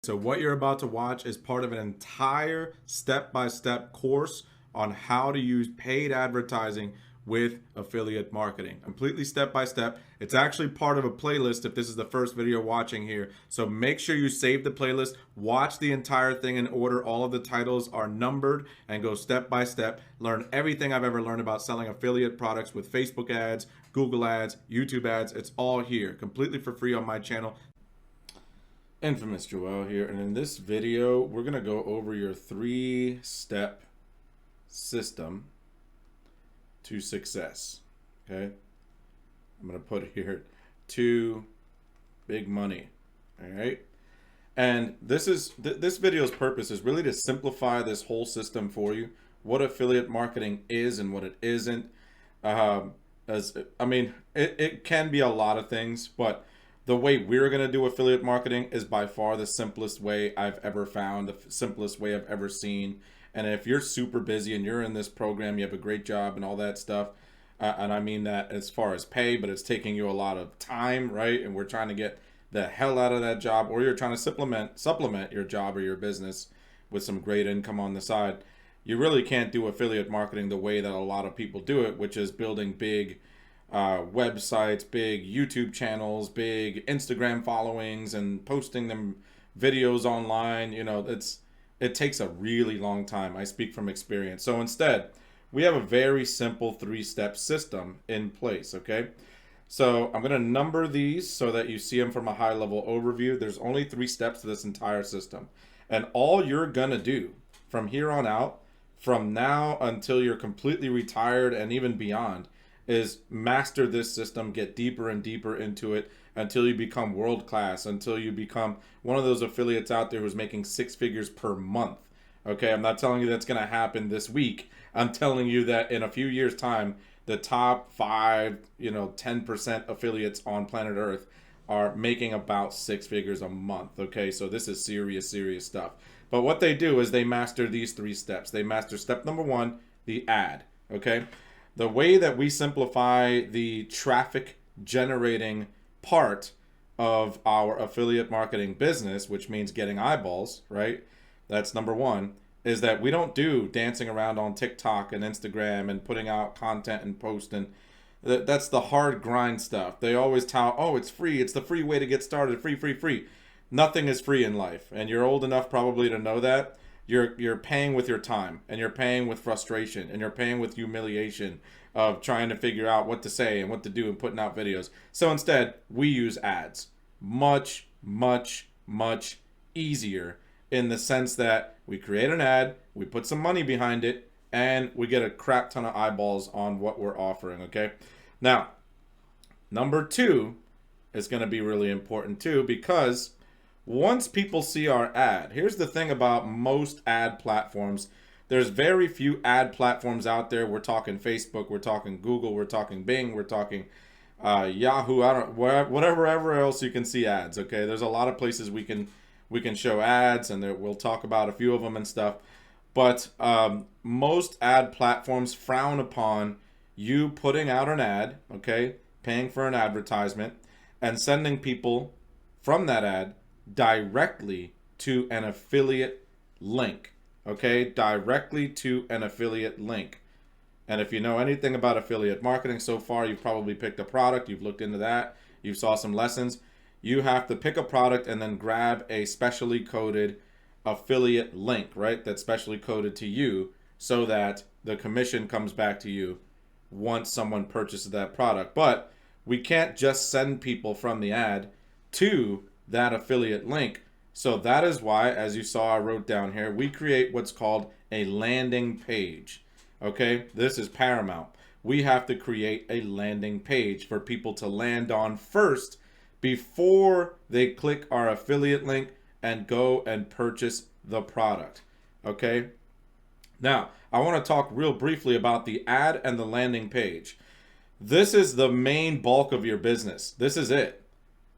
So what you're about to watch is part of an entire step-by-step course on how to use paid advertising with affiliate marketing. Completely step-by-step. It's actually part of a playlist if this is the first video watching here. So make sure you save the playlist, watch the entire thing in order. All of the titles are numbered and go step-by-step. Learn everything I've ever learned about selling affiliate products with Facebook ads, Google ads, YouTube ads. It's all here, completely for free on my channel. Infamous Joel here, and in this video we're going to go over your 3-step system to success. Okay, I'm going to put here to big money. All right, and this video's purpose is really to simplify this whole system for you, what affiliate marketing is and what it isn't. It can be a lot of things, but the way we're going to do affiliate marketing is by far the simplest way I've ever found, the simplest way I've ever seen. And if you're super busy and you're in this program, you have a great job and all that stuff, and I mean that as far as pay, but it's taking you a lot of time, right? And we're trying to get the hell out of that job, or you're trying to supplement your job or your business with some great income on the side. You really can't do affiliate marketing the way that a lot of people do it, which is building big websites, big YouTube channels, big Instagram followings, and posting them videos online. You know, it takes a really long time. I speak from experience. So instead, we have a very simple 3-step system in place. Okay, so I'm going to number these so that you see them from a high level overview. There's only 3 steps to this entire system, and all you're going to do from here on out, from now until you're completely retired and even beyond, is master this system, get deeper and deeper into it until you become world class, until you become one of those affiliates out there who's making 6 figures per month. Okay, I'm not telling you that's going to happen this week. I'm telling you that in a few years' time, the top 5, 10% affiliates on planet Earth are making about 6 figures a month. Okay, so this is serious stuff. But what they do is they master these 3 steps. They master step number 1, the ad. Okay, the way that we simplify the traffic generating part of our affiliate marketing business, which means getting eyeballs, right? That's number 1, is that we don't do dancing around on TikTok and Instagram and putting out content and posting. That's the hard grind stuff. They always tout, oh, it's free. It's the free way to get started. Free. Nothing is free in life. And you're old enough probably to know that. You're paying with your time, and you're paying with frustration, and you're paying with humiliation of trying to figure out what to say and what to do and putting out videos. So instead, we use ads. Much easier, in the sense that we create an ad, we put some money behind it, and we get a crap ton of eyeballs on what we're offering. Okay, now number 2 is going to be really important too, because once people see our ad, here's the thing about most ad platforms. There's very few ad platforms out there. We're talking Facebook, we're talking Google, we're talking Bing, we're talking Yahoo, whatever else you can see ads. Okay, there's a lot of places we can show ads, and we'll talk about a few of them and stuff. But most ad platforms frown upon you putting out an ad, okay, paying for an advertisement, and sending people from that ad directly to an affiliate link. Okay, directly to an affiliate link. And if you know anything about affiliate marketing so far, you've probably picked a product, you've looked into that, you saw some lessons. You have to pick a product and then grab a specially coded affiliate link, right? That's specially coded to you, so that the commission comes back to you once someone purchases that product. But we can't just send people from the ad to that affiliate link. So that is why, as you saw, I wrote down here, we create what's called a landing page. Okay, this is paramount. We have to create a landing page for people to land on first before they click our affiliate link and go and purchase the product. Okay, now I want to talk real briefly about the ad and the landing page. This is the main bulk of your business. This is it.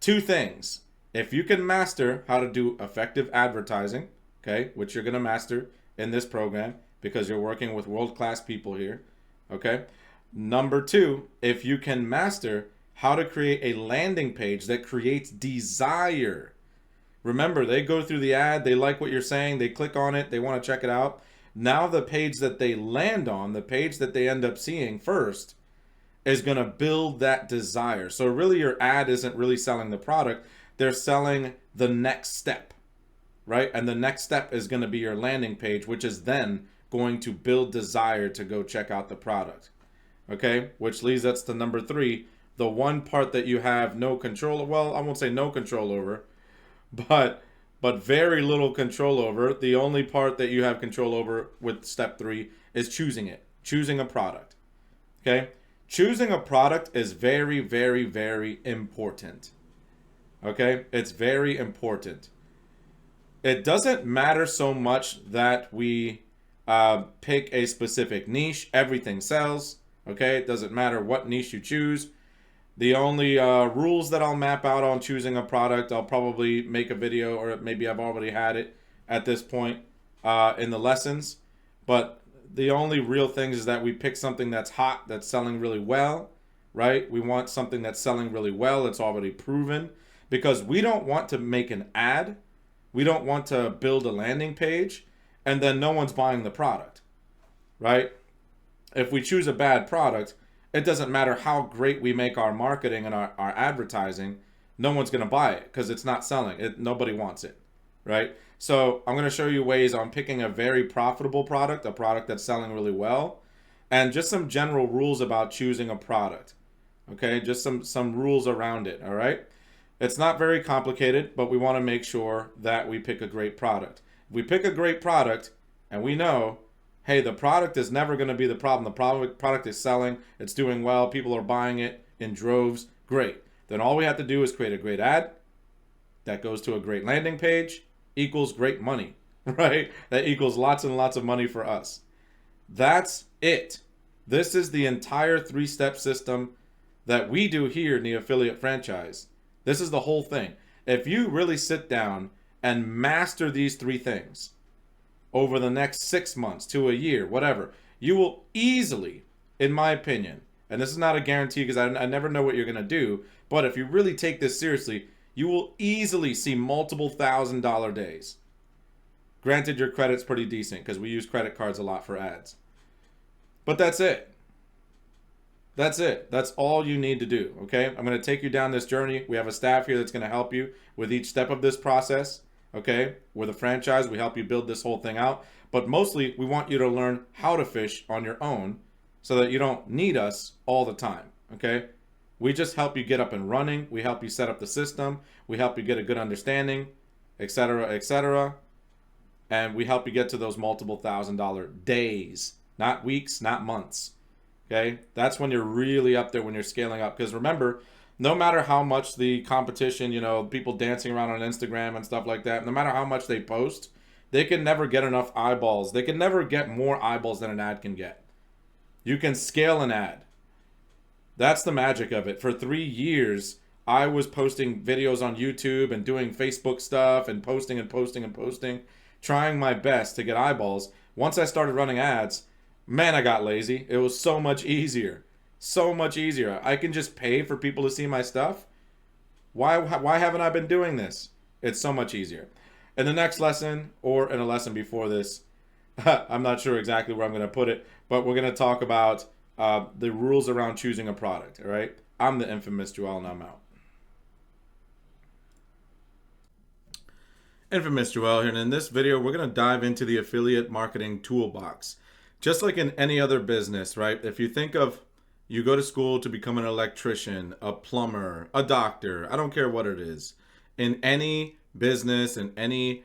2 things. If you can master how to do effective advertising, okay, which you're going to master in this program because you're working with world-class people here, okay. Number 2, if you can master how to create a landing page that creates desire Remember, they go through the ad, they like what you're saying, they click on it, they want to check it out. Now the page that they land on, the page that they end up seeing first, is going to build that desire. So really your ad isn't really selling the product, they're selling the next step, right? And the next step is going to be your landing page, which is then going to build desire to go check out the product. Okay, which leads us to number 3, the one part that you have no control, well, I won't say no control over, but very little control over. The only part that you have control over with step 3 is choosing a product. Okay, choosing a product is very, very, very important. Okay, it's very important. It doesn't matter so much that we pick a specific niche. Everything sells. Okay, it doesn't matter what niche you choose. The only rules that I'll map out on choosing a product, I'll probably make a video, or maybe I've already had it at this point in the lessons. But the only real thing is that we pick something that's hot, that's selling really well, right? We want something that's selling really well, it's already proven, because we don't want to make an ad. We don't want to build a landing page and then no one's buying the product, right? If we choose a bad product, it doesn't matter how great we make our marketing and our advertising, no one's going to buy it because it's not selling. Nobody wants it, right? So I'm going to show you ways on picking a very profitable product, a product that's selling really well, and just some general rules about choosing a product, okay? Just some rules around it, all right? It's not very complicated, but we want to make sure that we pick a great product. If we pick a great product and we know, hey, the product is never going to be the problem. The product is selling. It's doing well. People are buying it in droves. Great. Then all we have to do is create a great ad that goes to a great landing page, equals great money, right? That equals lots and lots of money for us. That's it. This is the entire 3-step system that we do here in the affiliate franchise. This is the whole thing. If you really sit down and master these 3 things over the next 6 months to a year, whatever, you will easily, in my opinion, and this is not a guarantee because I never know what you're going to do, but if you really take this seriously, you will easily see multiple $1,000 days. Granted, your credit's pretty decent because we use credit cards a lot for ads. But that's it. That's it. That's all you need to do, okay? I'm going to take you down this journey. We have a staff here that's going to help you with each step of this process, okay? We're the franchise. We help you build this whole thing out. But mostly, we want you to learn how to fish on your own so that you don't need us all the time, okay? We just help you get up and running. We help you set up the system. We help you get a good understanding, etc., etc. And we help you get to those multiple $1,000 days, not weeks, not months. Okay, that's when you're really up there, when you're scaling up. Because remember, no matter how much the competition, people dancing around on Instagram and stuff like that, no matter how much they post, they can never get enough eyeballs. They can never get more eyeballs than an ad can get. You can scale an ad. That's the magic of it. For 3 years, I was posting videos on YouTube and doing Facebook stuff and posting and posting and posting, trying my best to get eyeballs. Once I started running ads, man, I got lazy. It was so much easier. So much easier. I can just pay for people to see my stuff. Why haven't I been doing this? It's so much easier. In the next lesson, or in a lesson before this, I'm not sure exactly where I'm going to put it, but we're going to talk about the rules around choosing a product, all right? I'm the infamous Joel, and I'm out. Infamous Joel here, and in this video, we're going to dive into the affiliate marketing toolbox. Just like in any other business, right? If you think of, you go to school to become an electrician, a plumber, a doctor, I don't care what it is. In any business, in any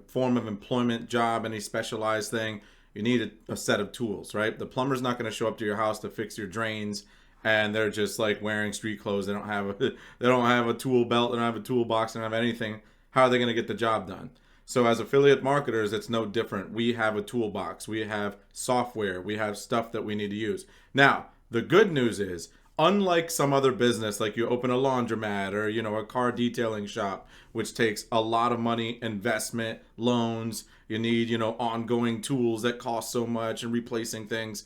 form of employment, job, any specialized thing, you need a set of tools, right? The plumber's not going to show up to your house to fix your drains and they're just like wearing street clothes. They don't have a tool belt, they don't have a toolbox, they don't have anything. How are they going to get the job done? So as affiliate marketers, it's no different. We have a toolbox. We have software. We have stuff that we need to use. Now, the good news is, unlike some other business, like you open a laundromat or, a car detailing shop, which takes a lot of money, investment, loans, you need, ongoing tools that cost so much and replacing things.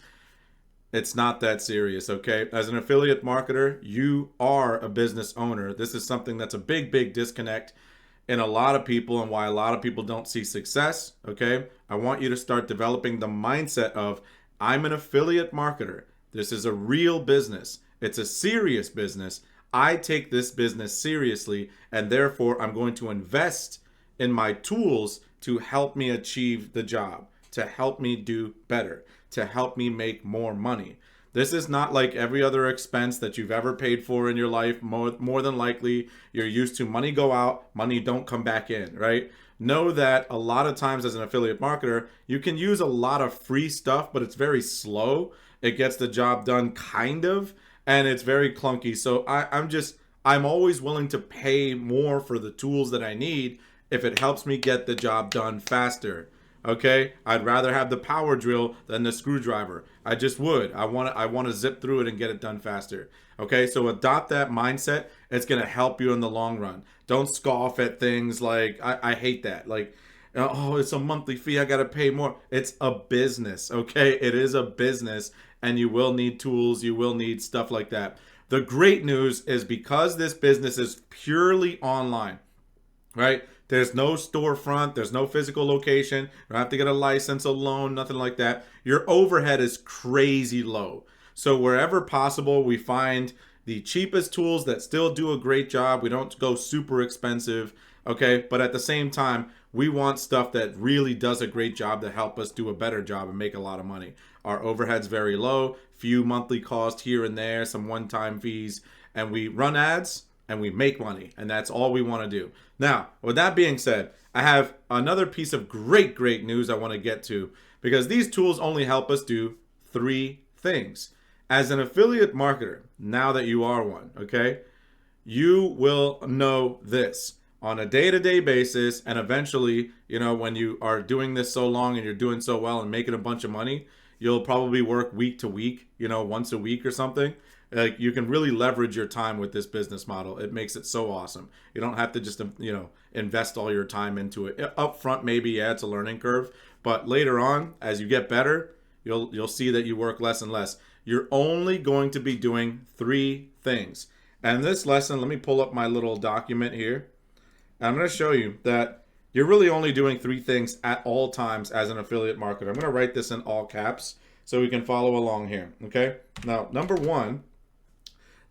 It's not that serious, okay? As an affiliate marketer, you are a business owner. This is something that's a big, big disconnect. in a lot of people and why a lot of people don't see success, okay? I want you to start developing the mindset of, I'm an affiliate marketer. This is a real business. It's a serious business. I take this business seriously, and therefore I'm going to invest in my tools to help me achieve the job, to help me do better, to help me make more money. This is not like every other expense that you've ever paid for in your life. More than likely, you're used to money go out, money don't come back in, right? Know that a lot of times as an affiliate marketer, you can use a lot of free stuff, but it's very slow. It gets the job done kind of, and it's very clunky. So I'm always willing to pay more for the tools that I need if it helps me get the job done faster. Okay, I'd rather have the power drill than the screwdriver. I just would. I want to zip through it and get it done faster. Okay, so adopt that mindset. It's gonna help you in the long run. Don't scoff at things like I hate that. Like, oh, it's a monthly fee. I gotta pay more. It's a business. Okay, it is a business, and you will need tools. You will need stuff like that. The great news is because this business is purely online, right? There's no storefront, there's no physical location, you don't have to get a license, a loan, nothing like that. Your overhead is crazy low. So wherever possible, we find the cheapest tools that still do a great job. We don't go super expensive, okay? But at the same time, we want stuff that really does a great job to help us do a better job and make a lot of money. Our overhead's very low, few monthly costs here and there, some one-time fees, and we run ads and we make money, and that's all we want to do. Now, with that being said, I have another piece of great news I want to get to, because these tools only help us do 3 things. As an affiliate marketer, now that you are one, okay, you will know this on a day-to-day basis, and eventually, you know, when you are doing this so long and you're doing so well and making a bunch of money, you'll probably work week to week, you know, once a week or something. Like, you can really leverage your time with this business model. It makes it so awesome. You don't have to just, you know, invest all your time into it. Up front, maybe, yeah, it's a learning curve, but later on, as you get better, you'll see that you work less and less. You're only going to be doing 3 things. And this lesson, let me pull up my little document here. And I'm going to show you that you're really only doing 3 things at all times as an affiliate marketer. I'm going to write this in all caps so we can follow along here, okay? Now, number 1,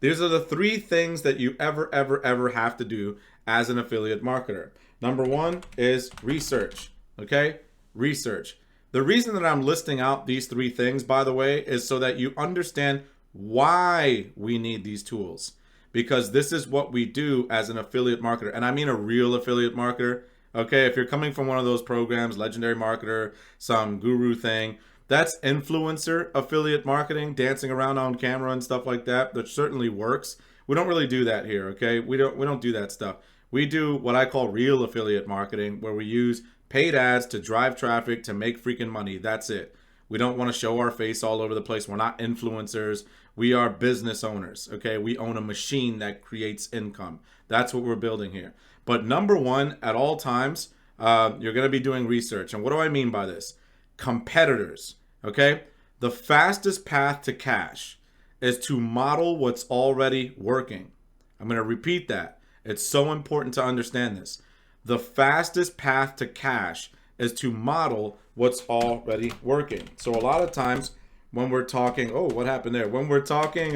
these are the 3 things that you ever have to do as an affiliate marketer. Number 1 is research, okay? Research. The reason that I'm listing out these 3 things, by the way, is so that you understand why we need these tools. Because this is what we do as an affiliate marketer. And I mean a real affiliate marketer, okay? If you're coming from one of those programs, Legendary Marketer, some guru thing, that's influencer affiliate marketing, dancing around on camera and stuff like that. That certainly works. We don't really do that here, okay? We don't do that stuff. We do what I call real affiliate marketing, where we use paid ads to drive traffic to make freaking money. That's it. We don't want to show our face all over the place. We're not influencers. We are business owners, okay? We own a machine that creates income. That's what we're building here. But number 1, at all times, you're going to be doing research. And what do I mean by this? Competitors, okay? The fastest path to cash is to model what's already working. I'm going to repeat that. It's so important to understand this. The fastest path to cash is to model what's already working. So a lot of times when we're talking, oh, what happened there? When we're talking,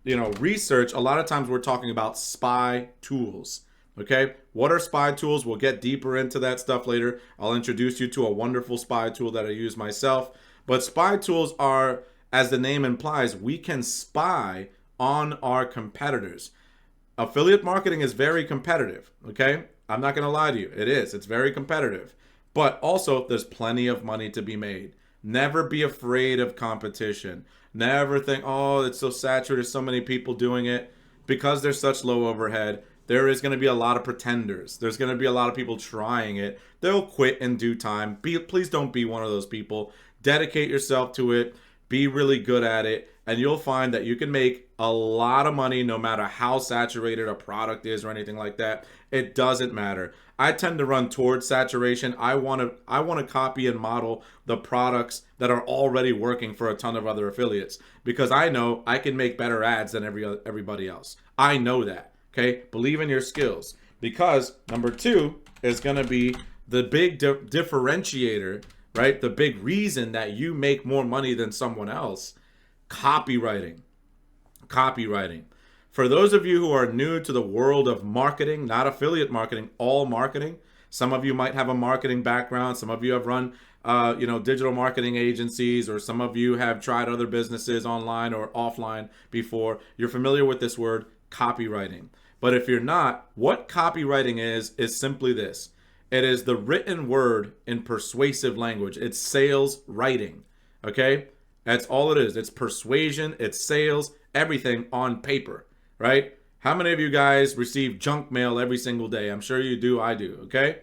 you know, research, a lot of times we're talking about spy tools. Okay, what are spy tools? We'll get deeper into that stuff later. I'll introduce you to a wonderful spy tool that I use myself. But spy tools are, as the name implies, we can spy on our competitors. Affiliate marketing is very competitive, okay? I'm not gonna lie to you, it is. It's very competitive. But also, there's plenty of money to be made. Never be afraid of competition. Never think, oh, it's so saturated, there's so many people doing it. Because there's such low overhead, there is going to be a lot of pretenders. There's going to be a lot of people trying it. They'll quit in due time. Please don't be one of those people. Dedicate yourself to it. Be really good at it. And you'll find that you can make a lot of money no matter how saturated a product is or anything like that. It doesn't matter. I tend to run towards saturation. I want to copy and model the products that are already working for a ton of other affiliates, because I know I can make better ads than everybody else. I know that. Okay, believe in your skills. Because number two is going to be the big differentiator, right? The big reason that you make more money than someone else. Copywriting. Copywriting. For those of you who are new to the world of marketing, not affiliate marketing, all marketing, some of you might have a marketing background. Some of you have run, digital marketing agencies, or some of you have tried other businesses online or offline before. You're familiar with this word, copywriting. But if you're not, what copywriting is simply this. It is the written word in persuasive language. It's sales writing, okay? That's all it is. It's persuasion, it's sales, everything on paper, right? How many of you guys receive junk mail every single day? I'm sure you do, I do, okay?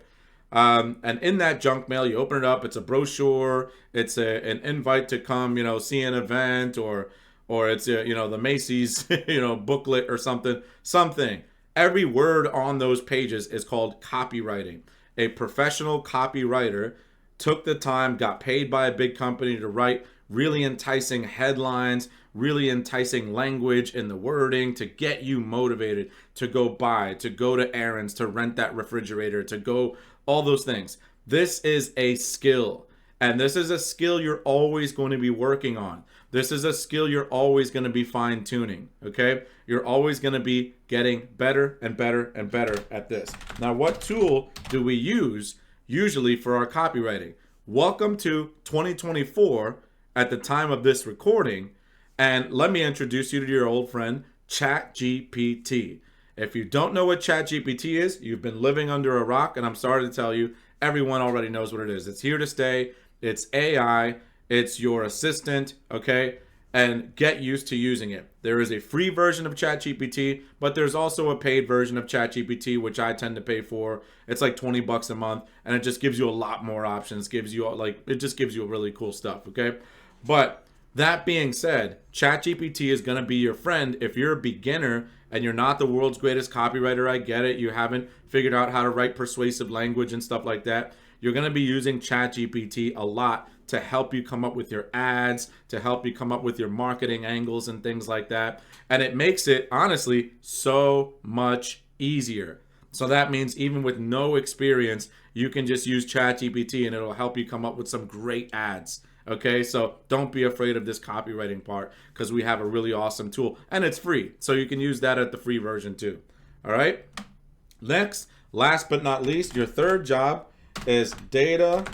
And in that junk mail, you open it up, it's a brochure, it's an invite to come, see an event, or it's, the Macy's, booklet or something. Every word on those pages is called copywriting. A professional copywriter took the time, got paid by a big company to write really enticing headlines, really enticing language in the wording to get you motivated to go buy, to go to errands, to rent that refrigerator, to go, all those things. This is a skill. And this is a skill you're always going to be working on. This is a skill you're always going to be fine tuning, okay? You're always going to be getting better and better and better at this. Now, what tool do we use usually for our copywriting? Welcome to 2024 at the time of this recording. And let me introduce you to your old friend, ChatGPT. If you don't know what ChatGPT is, you've been living under a rock, and I'm sorry to tell you, everyone already knows what it is. It's here to stay. It's AI. It's your assistant, okay? And get used to using it. There is a free version of ChatGPT, but there's also a paid version of ChatGPT, which I tend to pay for. It's like $20 a month, and it just gives you a lot more options. It just gives you really cool stuff, okay? But that being said, ChatGPT is going to be your friend if you're a beginner and you're not the world's greatest copywriter. I get it. You haven't figured out how to write persuasive language and stuff like that. You're going to be using ChatGPT a lot to help you come up with your ads, to help you come up with your marketing angles and things like that. And it makes it, honestly, so much easier. So that means even with no experience, you can just use ChatGPT and it'll help you come up with some great ads. Okay, so don't be afraid of this copywriting part, because we have a really awesome tool and it's free. So you can use that at the free version too. All right. Next, last but not least, your third job is data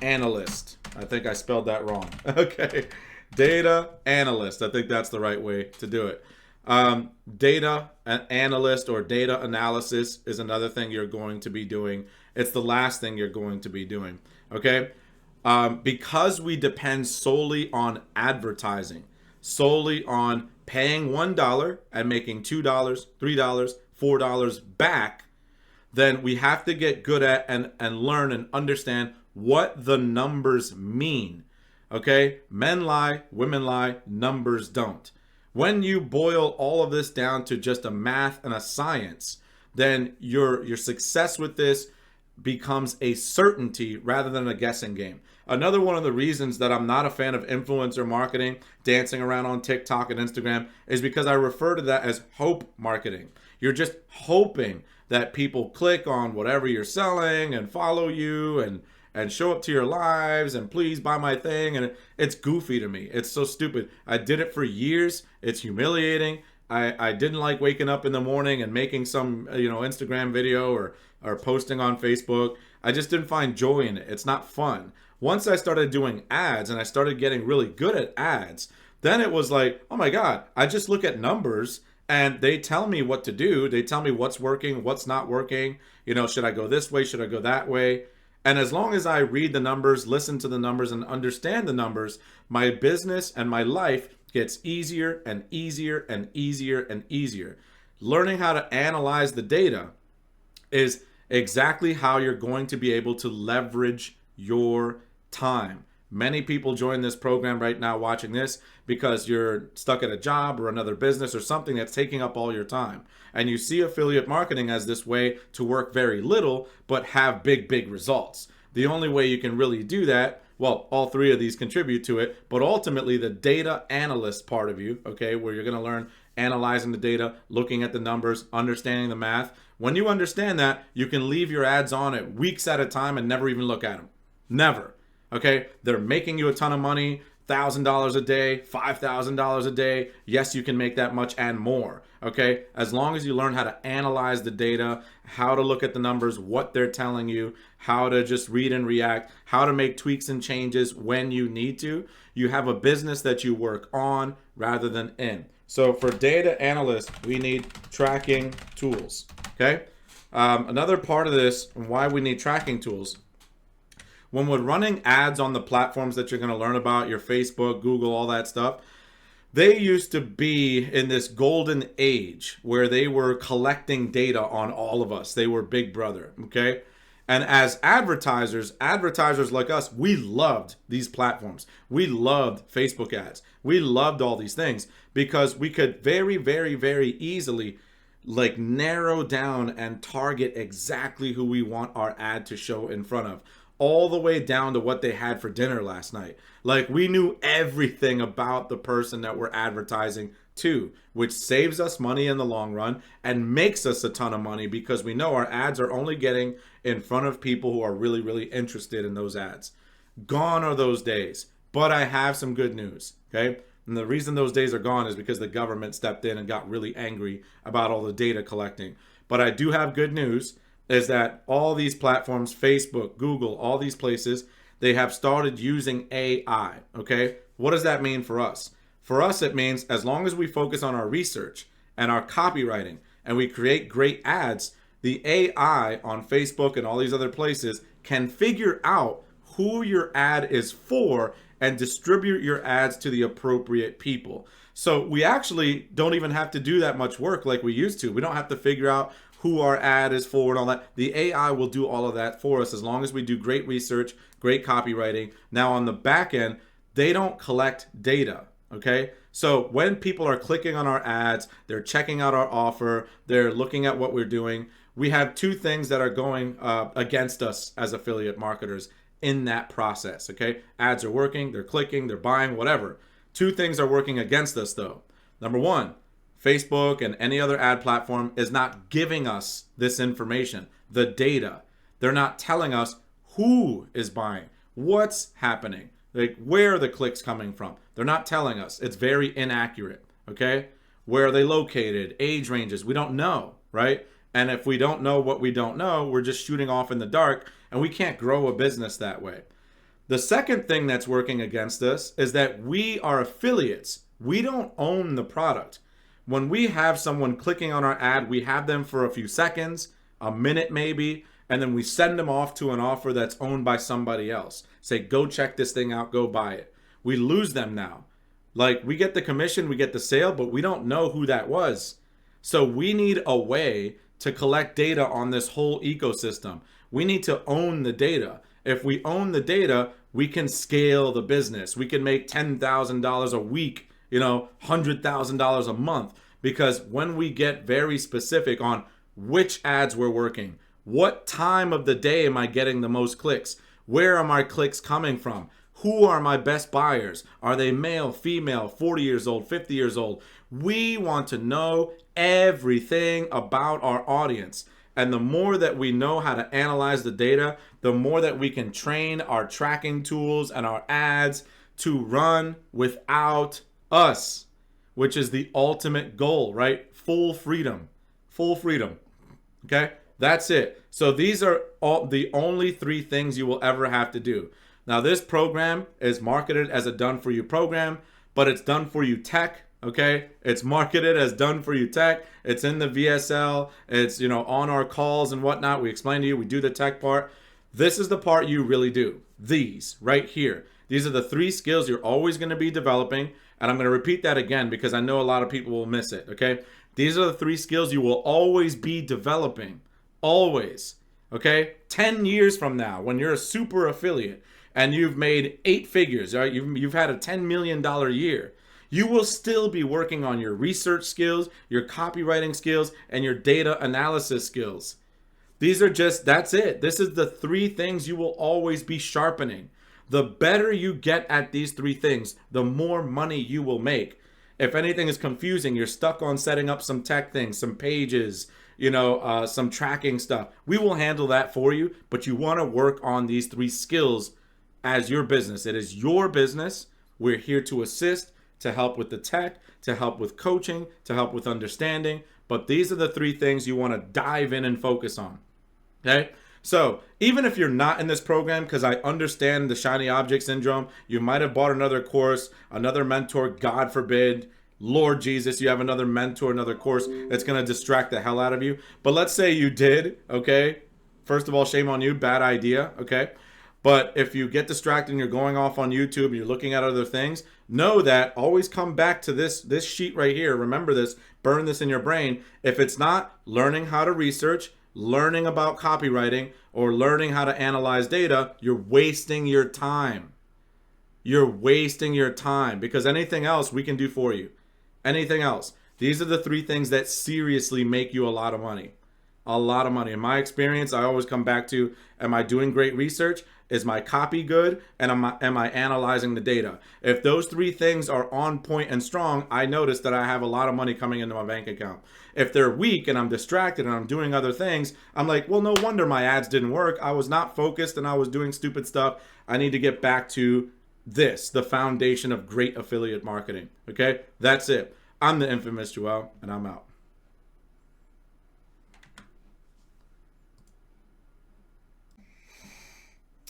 analyst. I think I spelled that wrong. Okay. Data analyst. I think that's the right way to do it. Data analyst or data analysis is another thing you're going to be doing. It's the last thing you're going to be doing. Okay. Because we depend solely on advertising, solely on paying $1 and making $2, $3, $4 back, then we have to get good at and learn and understand what the numbers mean. Okay? Men lie, women lie, numbers don't. When you boil all of this down to just a math and a science, then your success with this becomes a certainty rather than a guessing game. Another one of the reasons that I'm not a fan of influencer marketing, dancing around on TikTok and Instagram, is because I refer to that as hope marketing. You're just hoping that people click on whatever you're selling and follow you and show up to your lives and please buy my thing. And it's goofy to me. It's so stupid. I did it for years. It's humiliating. I didn't like waking up in the morning and making some Instagram video or posting on Facebook. I just didn't find joy in it. It's not fun. Once I started doing ads and I started getting really good at ads, then it was like, oh my God, I just look at numbers and they tell me what to do. They tell me what's working, what's not working. Should I go this way? Should I go that way? And as long as I read the numbers, listen to the numbers, and understand the numbers, my business and my life gets easier and easier and easier and easier. Learning how to analyze the data is exactly how you're going to be able to leverage your time. Many people join this program right now watching this because you're stuck at a job or another business or something that's taking up all your time. And you see affiliate marketing as this way to work very little but have big, big results. The only way you can really do that, well, all three of these contribute to it, but ultimately the data analyst part of you, okay, where you're going to learn analyzing the data, looking at the numbers, understanding the math, When you understand that, you can leave your ads on it weeks at a time and never even look at them. Never. Okay? They're making you a ton of money, $1,000 a day, $5,000 a day. Yes, you can make that much and more. Okay? As long as you learn how to analyze the data, how to look at the numbers, what they're telling you, how to just read and react, how to make tweaks and changes when you need to, you have a business that you work on rather than in. So for data analysts, we need tracking tools. Okay? Another part of this, and why we need tracking tools, when we're running ads on the platforms that you're going to learn about, your Facebook, Google, all that stuff, they used to be in this golden age where they were collecting data on all of us. They were Big Brother, okay? And as advertisers like us, we loved these platforms. We loved Facebook ads. We loved all these things because we could very, very, very easily like narrow down and target exactly who we want our ad to show in front of, all the way down to what they had for dinner last night. Like we knew everything about the person that we're advertising to, which saves us money in the long run and makes us a ton of money because we know our ads are only getting in front of people who are really, really interested in those ads. Gone are those days, but I have some good news, okay? And the reason those days are gone is because the government stepped in and got really angry about all the data collecting. But I do have good news, is that all these platforms, Facebook, Google, all these places, they have started using AI, okay? What does that mean for us? For us, it means as long as we focus on our research and our copywriting and we create great ads, the AI on Facebook and all these other places can figure out who your ad is for and distribute your ads to the appropriate people. So we actually don't even have to do that much work like we used to. We don't have to figure out who our ad is for and all that. The AI will do all of that for us as long as we do great research, great copywriting. Now on the back end, they don't collect data, okay? So when people are clicking on our ads, they're checking out our offer, they're looking at what we're doing, we have two things that are going against us as affiliate marketers in that process, okay? Ads are working, they're clicking, they're buying, whatever. Two things are working against us though. Number one, Facebook and any other ad platform is not giving us this information, the data. They're not telling us who is buying, what's happening, like where are the clicks coming from. They're not telling us. It's very inaccurate, okay? Where are they located, age ranges, we don't know, right? And if we don't know what we don't know, we're just shooting off in the dark and we can't grow a business that way. The second thing that's working against us is that we are affiliates. We don't own the product. When we have someone clicking on our ad, we have them for a few seconds, a minute maybe, and then we send them off to an offer that's owned by somebody else. Say, go check this thing out, go buy it. We lose them now. Like we get the commission, we get the sale, but we don't know who that was. So we need a way to collect data on this whole ecosystem. We need to own the data. If we own the data, we can scale the business. We can make $10,000 a week, $100,000 a month, because when we get very specific on which ads we're working, what time of the day am I getting the most clicks, where are my clicks coming from, who are my best buyers, are they male, female, 40 years old, 50 years old, we want to know everything about our audience. And the more that we know how to analyze the data, the more that we can train our tracking tools and our ads to run without us, which is the ultimate goal, right? Full freedom, okay? That's it. So these are all the only three things you will ever have to do. Now this program is marketed as a done for you program, but it's done for you tech, okay? It's marketed as done for you tech. It's in the VSL. It's, on our calls and whatnot. We explain to you, we do the tech part. This is the part you really do. These right here. These are the three skills you're always going to be developing. And I'm going to repeat that again because I know a lot of people will miss it, okay? These are the three skills you will always be developing. Always, okay? 10 years from now, when you're a super affiliate and you've made 8 figures, right? You've had a $10 million year. You will still be working on your research skills, your copywriting skills, and your data analysis skills. These are that's it. This is the 3 things you will always be sharpening. The better you get at these 3 things, the more money you will make. If anything is confusing, you're stuck on setting up some tech things, some pages, some tracking stuff. We will handle that for you, but you want to work on these 3 skills as your business. It is your business. We're here to assist, to help with the tech, to help with coaching, to help with understanding. But these are the 3 things you want to dive in and focus on. Okay? So even if you're not in this program, because I understand the shiny object syndrome, you might have bought another course, another mentor, God forbid, Lord Jesus, you have another mentor, another course that's going to distract the hell out of you. But let's say you did, okay? First of all, shame on you, bad idea, okay? But if you get distracted and you're going off on YouTube and you're looking at other things, know that always come back to this sheet right here. Remember this, burn this in your brain. If it's not learning how to research, learning about copywriting, or learning how to analyze data, you're wasting your time. You're wasting your time, because anything else we can do for you. Anything else. These are the 3 things that seriously make you a lot of money. A lot of money. In my experience, I always come back to, am I doing great research? Is my copy good? And am I analyzing the data? If those 3 things are on point and strong, I notice that I have a lot of money coming into my bank account. If they're weak and I'm distracted and I'm doing other things, I'm like, well, no wonder my ads didn't work. I was not focused and I was doing stupid stuff. I need to get back to this, the foundation of great affiliate marketing. Okay, that's it. I'm the infamous Joel, and I'm out.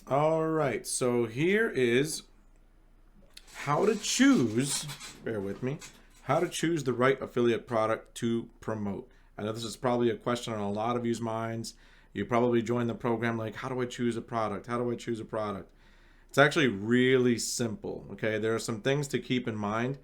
All right, so here is how to choose, bear with me, how to choose the right affiliate product to promote. I know this is probably a question on a lot of you's minds. You probably joined the program like, how do I choose a product? How do I choose a product? It's actually really simple, okay? There are some things to keep in mind,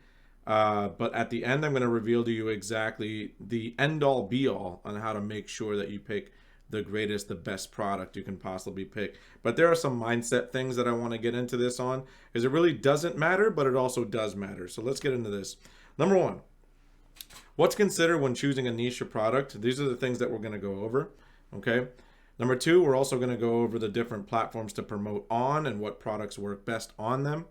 but at the end, I'm going to reveal to you exactly the end-all, be-all on how to make sure that you pick the greatest, the best product you can possibly pick. But there are some mindset things that I want to get into this on, because it really doesn't matter, but it also does matter. So let's get into this. Number 1, what's considered when choosing a niche or product? These are the things that we're going to go over, okay? Number 2, we're also going to go over the different platforms to promote on and what products work best on them.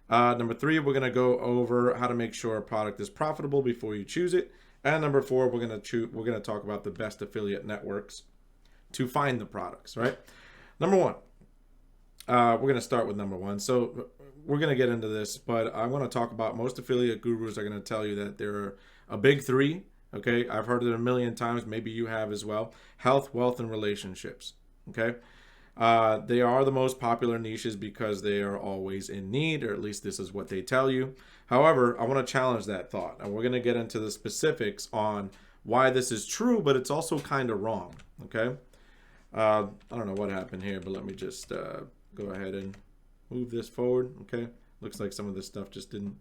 Number 3, we're going to go over how to make sure a product is profitable before you choose it. And number 4, we're going to talk about the best affiliate networks to find the products, right? Number 1, we're going to start with number 1. So we're going to get into this, but I want to talk about, most affiliate gurus are going to tell you that there are a big 3. Okay, I've heard it a million times. Maybe you have as well. Health, wealth, and relationships. Okay, they are the most popular niches because they are always in need, or at least this is what they tell you. However, I want to challenge that thought, and we're going to get into the specifics on why this is true, but it's also kind of wrong. Okay, I don't know what happened here, but let me just go ahead and move this forward. Okay, looks like some of this stuff just didn't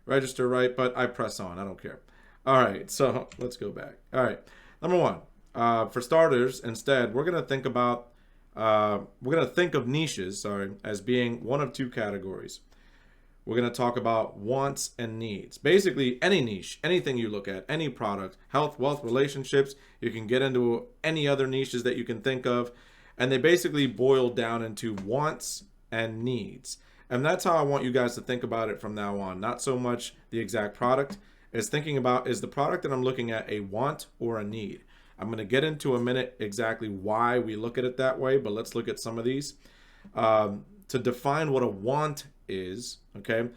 register right, but I press on. I don't care. All right, so let's go back. All right, number 1, for starters, instead, we're gonna think of niches, as being one of 2 categories. We're gonna talk about wants and needs. Basically, any niche, anything you look at, any product, health, wealth, relationships. You can get into any other niches that you can think of, and they basically boil down into wants and needs. And that's how I want you guys to think about it from now on. Not so much the exact product. Is thinking about, is the product that I'm looking at a want or a need? I'm going to get into a minute exactly why we look at it that way, but let's look at some of these. To define what a want is, okay,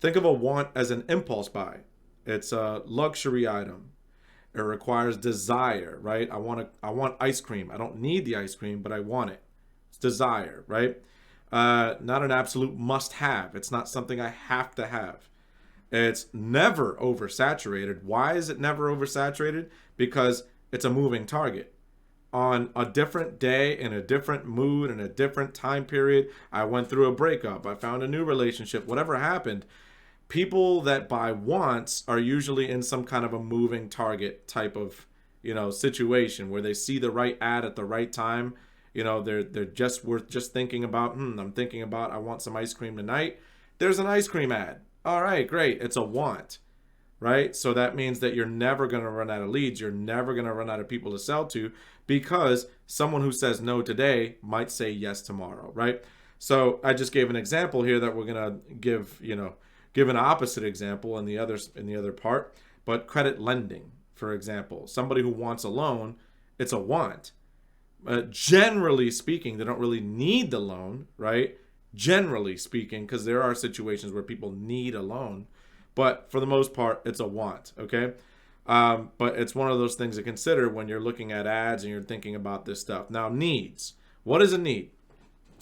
think of a want as an impulse buy. It's a luxury item. It requires desire, right? I want ice cream. I don't need the ice cream, but I want it. It's desire, right? Not an absolute must-have. It's not something I have to have. It's never oversaturated. Why is it never oversaturated? Because it's a moving target. On a different day, in a different mood, in a different time period, I went through a breakup, I found a new relationship, whatever happened, people that buy wants are usually in some kind of a moving target type of, situation where they see the right ad at the right time. They're just worth just thinking about, I'm thinking about, I want some ice cream tonight. There's an ice cream ad. All right, great. It's a want, right? So that means that you're never going to run out of leads. You're never going to run out of people to sell to, because someone who says no today might say yes tomorrow, right? So I just gave an example here that we're going to give an opposite example in the other part, but credit lending, for example. Somebody who wants a loan it's a want. Generally speaking, they don't really need the loan, right? Generally speaking, because there are situations where people need a loan, but for the most part, it's a want, okay? But it's one of those things to consider when you're looking at ads and you're thinking about this stuff. Now, needs. What is a need?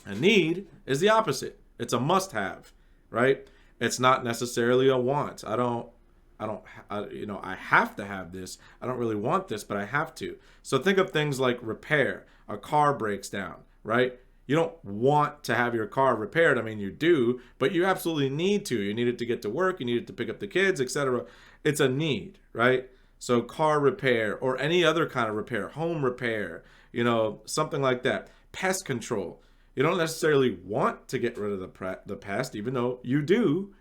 A need is the opposite. It's a must-have, right? It's not necessarily a want. I have to have this. I don't really want this, but I have to. So think of things like repair. A car breaks down, right? You don't want to have your car repaired. I mean, you do, but you absolutely need to. You need it to get to work. You need it to pick up the kids, etc. It's a need, right? So car repair or any other kind of repair, home repair, something like that. Pest control. You don't necessarily want to get rid of the pest, even though you do,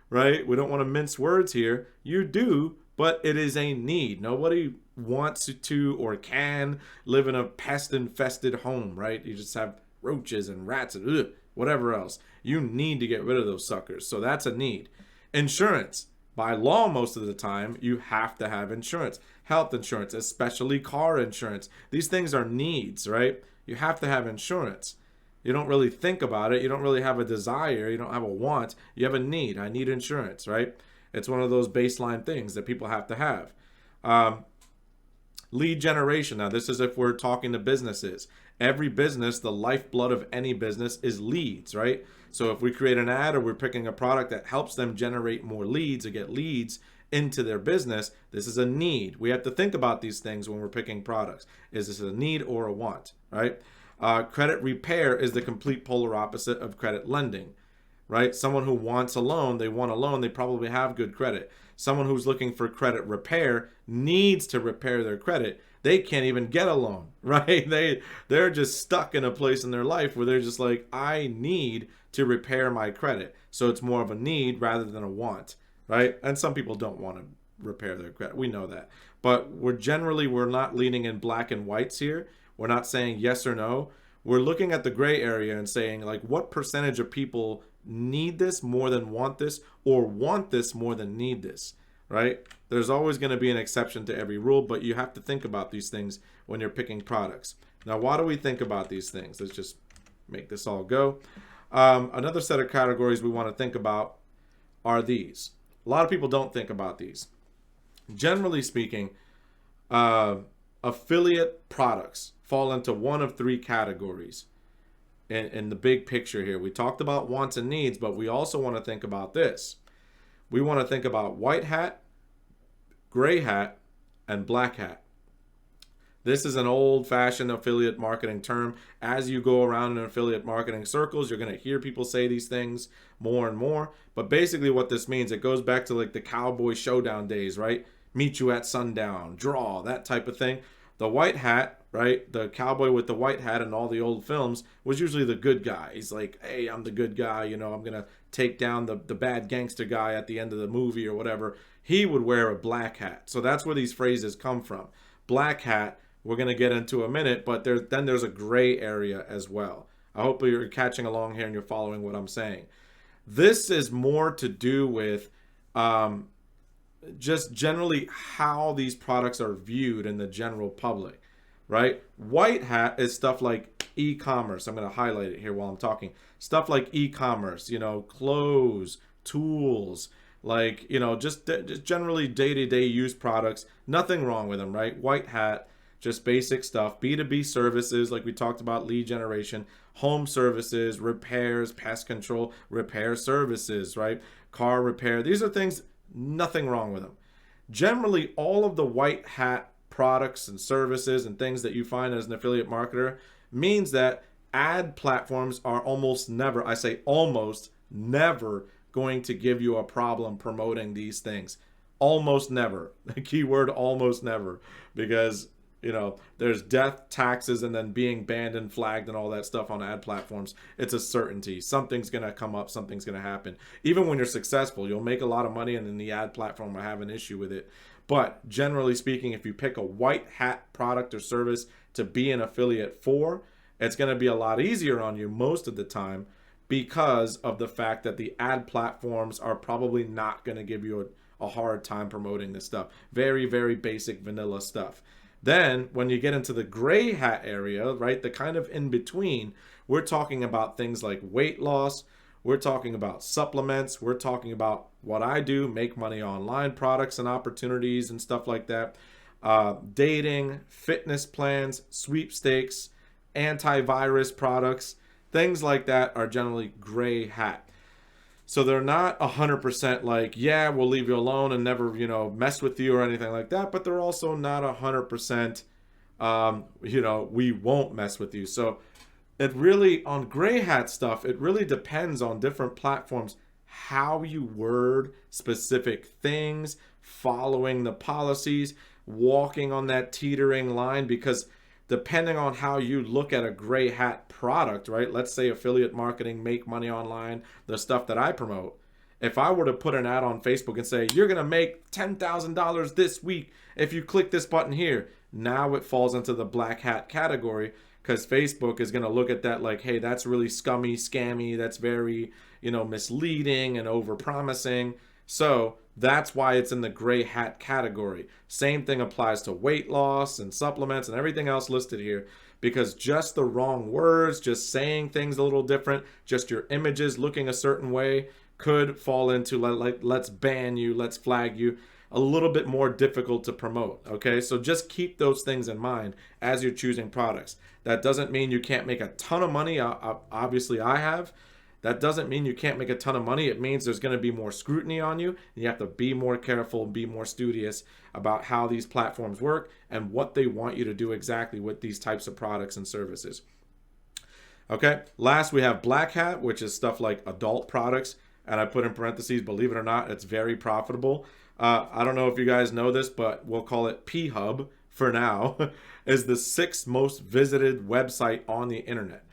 right? We don't want to mince words here. You do, but it is a need. Nobody wants to or can live in a pest-infested home, right? You just have roaches and rats and whatever else. You need to get rid of those suckers. So that's a need. Insurance. By law, most of the time, you have to have insurance. Health insurance, especially car insurance. These things are needs, right? You have to have insurance. You don't really think about it. You don't really have a desire. You don't have a want. You have a need. I need insurance, right? It's one of those baseline things that people have to have. Lead generation. Now, this is if we're talking to businesses. Every business, the lifeblood of any business is leads, right? So if we create an ad or we're picking a product that helps them generate more leads or get leads into their business, this is a need. We have to think about these things when we're picking products. Is this a need or a want, right? Credit repair is the complete polar opposite of credit lending, right? Someone who wants a loan, they want a loan, they probably have good credit. Someone who's looking for credit repair needs to repair their credit. They can't even get a loan, right? They're just stuck in a place in their life where they're just like, I need to repair my credit. So it's more of a need rather than a want, right? And some people don't want to repair their credit. We know that. But we're not leaning in black and whites here. We're not saying yes or no. We're looking at the gray area and saying, like, what percentage of people need this more than want this, or want this more than need this, right? There's always going to be an exception to every rule, but you have to think about these things when you're picking products. Now, why do we think about these things? Let's just make this all go. Another set of categories we want to think about are these. A lot of people don't think about these. Generally speaking, affiliate products fall into one of three categories in the big picture here. We talked about wants and needs, but we also want to think about this. We want to think about white hat, gray hat, and black hat. This is an old-fashioned affiliate marketing term. As you go around in affiliate marketing circles, you're going to hear people say these things more and more. But basically what this means, it goes back to like the cowboy showdown days, right? Meet you at sundown, draw, that type of thing. The white hat, right? The cowboy with the white hat in all the old films was usually the good guy. He's like, hey, I'm the good guy. I'm going to take down the bad gangster guy at the end of the movie or whatever. He would wear a black hat. So that's where these phrases come from. Black hat, we're going to get into a minute, but then there's a gray area as well. I hope you're catching along here and you're following what I'm saying. This is more to do with just generally how these products are viewed in the general public, right? White hat is stuff like e-commerce. I'm going to highlight it here while I'm talking. Stuff like e-commerce, clothes, tools, like, just generally day-to-day use products. Nothing wrong with them, right? White hat, just basic stuff. B2B services, like we talked about, lead generation, home services, repairs, pest control, repair services, right? Car repair. These are things, nothing wrong with them. Generally, all of the white hat products and services and things that you find as an affiliate marketer means that ad platforms are almost never, I say almost never, going to give you a problem promoting these things. Almost never. The key word, almost never, because there's death, taxes, and then being banned and flagged and all that stuff on ad platforms. It's a certainty. Something's going to come up. Something's going to happen. Even when you're successful, you'll make a lot of money and then the ad platform will have an issue with it. But generally speaking, if you pick a white hat product or service to be an affiliate for, it's going to be a lot easier on you most of the time because of the fact that the ad platforms are probably not going to give you a hard time promoting this stuff. Very, very basic vanilla stuff. Then when you get into the gray hat area, right, the kind of in between, we're talking about things like weight loss. We're talking about supplements. We're talking about what I do, make money online products and opportunities and stuff like that. Dating, fitness plans, sweepstakes, antivirus products, things like that are generally gray hat. So they're not 100% like, yeah, we'll leave you alone and never, mess with you or anything like that. But they're also not 100%, we won't mess with you. So it really, on gray hat stuff, it really depends on different platforms, how you word specific things, following the policies, walking on that teetering line, because depending on how you look at a gray hat product, right? Let's say affiliate marketing, make money online, the stuff that I promote. If I were to put an ad on Facebook and say, you're going to make $10,000 this week if you click this button here, now it falls into the black hat category, because Facebook is going to look at that like, hey, that's really scummy, scammy, that's very, misleading and over-promising. So that's why it's in the gray hat category. Same thing applies to weight loss and supplements and everything else listed here, because just the wrong words, just saying things a little different, just your images looking a certain way could fall into like let's ban you, let's flag you, a little bit more difficult to promote. Okay, so just keep those things in mind as you're choosing products. That doesn't mean you can't make a ton of money. Obviously I have. That doesn't mean you can't make a ton of money. It means there's going to be more scrutiny on you. You have to be more careful, be more studious about how these platforms work and what they want you to do exactly with these types of products and services. Okay, last we have black hat, which is stuff like adult products. And I put in parentheses, believe it or not, it's very profitable. I don't know if you guys know this, but we'll call it P-Hub for now, is the 6th most visited website on the internet.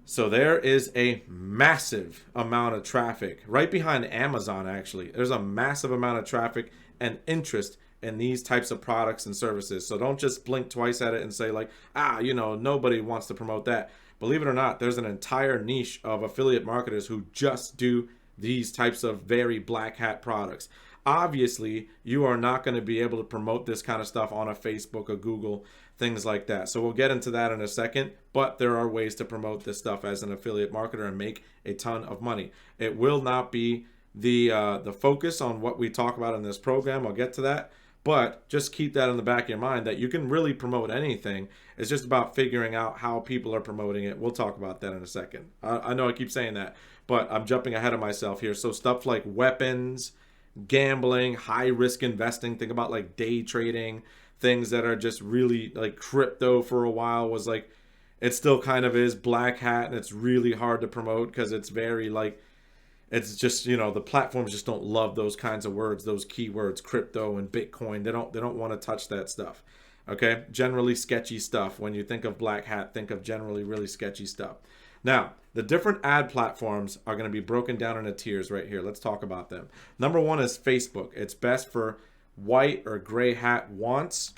So there is a massive amount of traffic right behind Amazon, actually. There's a massive amount of traffic and interest in these types of products and services. So don't just blink twice at it and say like, nobody wants to promote that. Believe it or not, there's an entire niche of affiliate marketers who just do these types of very black hat products. Obviously, you are not going to be able to promote this kind of stuff on a Facebook or Google, things like that. So we'll get into that in a second, but there are ways to promote this stuff as an affiliate marketer and make a ton of money. It will not be the focus on what we talk about in this program. I'll get to that, but just keep that in the back of your mind that you can really promote anything. It's just about figuring out how people are promoting it. We'll talk about that in a second. I know I keep saying that, but I'm jumping ahead of myself here. So stuff like weapons, gambling, high risk investing, think about like day trading, things that are just really like crypto for a while was like, it still kind of is black hat, and it's really hard to promote because it's very like, it's just, the platforms just don't love those kinds of words, those keywords, crypto and Bitcoin. They don't want to touch that stuff. Okay, generally sketchy stuff. When you think of black hat, think of generally really sketchy stuff. Now, the different ad platforms are going to be broken down into tiers right here. Let's talk about them. Number one is Facebook. It's best for white or gray hat wants.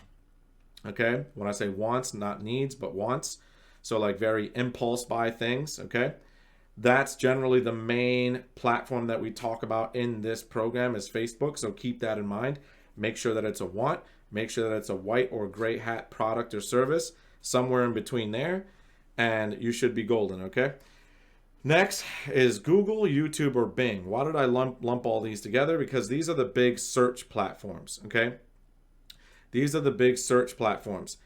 Okay, when I say wants, not needs, but wants. So like very impulse buy things. Okay, that's generally the main platform that we talk about in this program is Facebook. So keep that in mind. Make sure that it's a want. Make sure that it's a white or gray hat product or service, somewhere in between there, and you should be golden, okay? Next is Google, YouTube, or Bing. Why did I lump all these together? Because these are the big search platforms, okay? These are the big search platforms.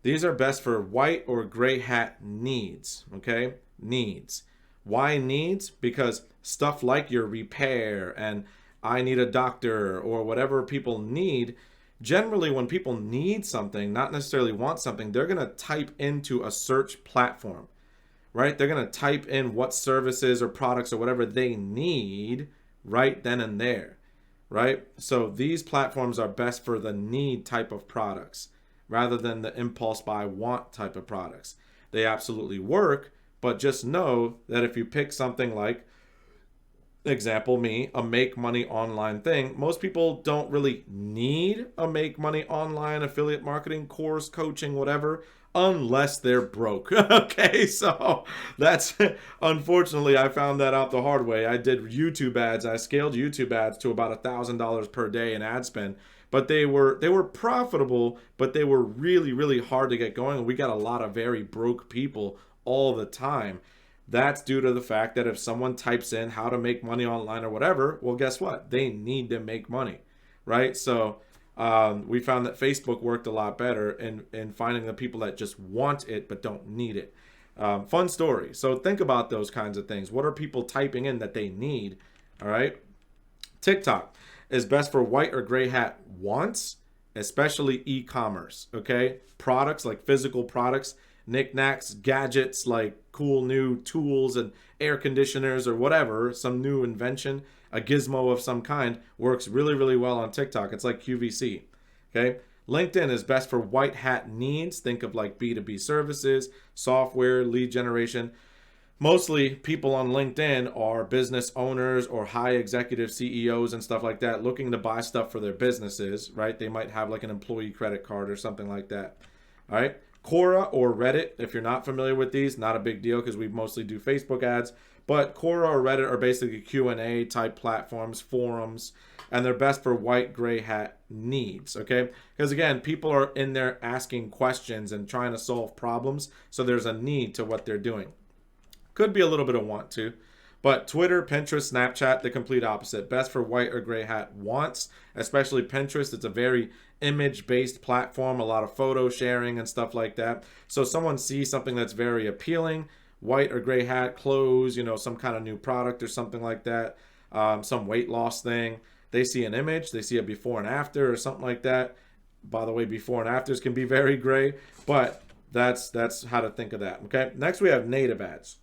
These are best for white or gray hat needs, okay? Needs. Why needs? Because stuff like your repair and I need a doctor or whatever people need, generally when people need something, not necessarily want something, they're going to type into a search platform, right? They're going to type in what services or products or whatever they need right then and there, right? So these platforms are best for the need type of products rather than the impulse buy want type of products. They absolutely work, but just know that if you pick something like, example me, a make money online thing, most people don't really need a make money online affiliate marketing course, coaching, whatever, unless they're broke. Okay, so that's, unfortunately, I found that out the hard way. I did YouTube ads. I scaled YouTube ads to about $1,000 per day in ad spend, but they were profitable, but they were really, really hard to get going. And we got a lot of very broke people all the time. That's due to the fact that if someone types in how to make money online or whatever, well, guess what? They need to make money, right? So we found that Facebook worked a lot better in finding the people that just want it but don't need it. Fun story. So think about those kinds of things. What are people typing in that they need? All right. TikTok is best for white or gray hat wants, especially e-commerce. Okay. Products like physical products, knickknacks, gadgets like cool new tools and air conditioners or whatever, some new invention, a gizmo of some kind, works really, really well on TikTok. It's like QVC. Okay. LinkedIn is best for white hat needs. Think of like B2B services, software, lead generation. Mostly people on LinkedIn are business owners or high executive CEOs and stuff like that looking to buy stuff for their businesses, right? They might have like an employee credit card or something like that. All right. Quora or Reddit, if you're not familiar with these, not a big deal because we mostly do Facebook ads. But Quora or Reddit are basically Q&A type platforms, forums, and they're best for white, gray hat needs, okay? Because again, people are in there asking questions and trying to solve problems, so there's a need to what they're doing. Could be a little bit of want to. But Twitter, Pinterest, Snapchat, the complete opposite. Best for white or gray hat wants, especially Pinterest. It's a very image-based platform, a lot of photo sharing and stuff like that. So someone sees something that's very appealing, white or gray hat, clothes, some kind of new product or something like that, some weight loss thing. They see an image, they see a before and after or something like that. By the way, before and afters can be very gray, but that's how to think of that, okay? Next, we have native ads.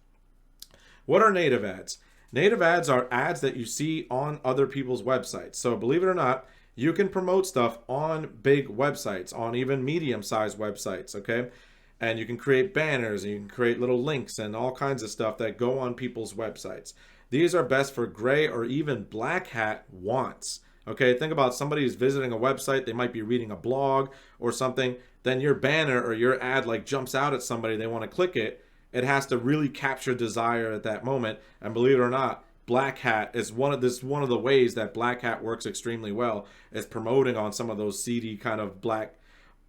What are native ads? Native ads are ads that you see on other people's websites. So believe it or not, you can promote stuff on big websites, on even medium-sized websites, okay? And you can create banners, and you can create little links and all kinds of stuff that go on people's websites. These are best for gray or even black hat wants. Okay, think about somebody who's visiting a website, they might be reading a blog or something, then your banner or your ad like jumps out at somebody, they want to click it. It has to really capture desire at that moment. And believe it or not, black hat is one of the ways that black hat works extremely well, is promoting on some of those seedy kind of black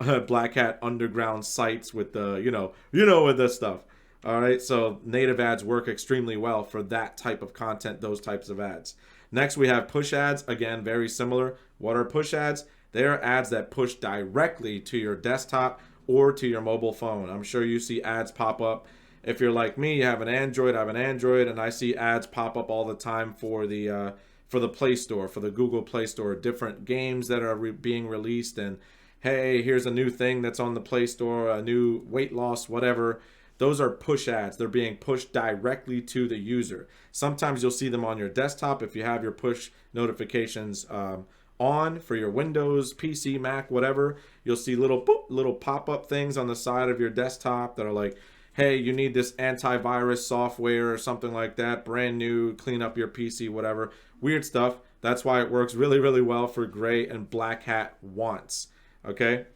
hat underground sites with the with this stuff. All right, so native ads work extremely well for that type of content, those types of ads. Next, we have push ads. Again, very similar. What are push ads? They are ads that push directly to your desktop or to your mobile phone. I'm sure you see ads pop up. If you're like me, you have an Android, I have an Android, and I see ads pop up all the time for the Play Store, for the Google Play Store, different games that are being released, and hey, here's a new thing that's on the Play Store, a new weight loss, whatever. Those are push ads. They're being pushed directly to the user. Sometimes you'll see them on your desktop if you have your push notifications on for your Windows, PC, Mac, whatever. You'll see little pop-up things on the side of your desktop that are like, hey, you need this antivirus software or something like that, brand new, clean up your PC, whatever. Weird stuff. That's why it works really, really well for gray and black hat wants. Okay?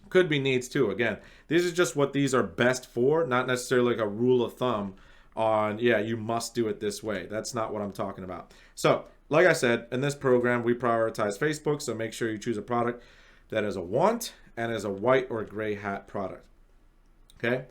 Could be needs too. Again, these are just what these are best for, not necessarily like a rule of thumb on, yeah, you must do it this way. That's not what I'm talking about. So, like I said, in this program, we prioritize Facebook, so make sure you choose a product that is a want and is a white or gray hat product. Okay?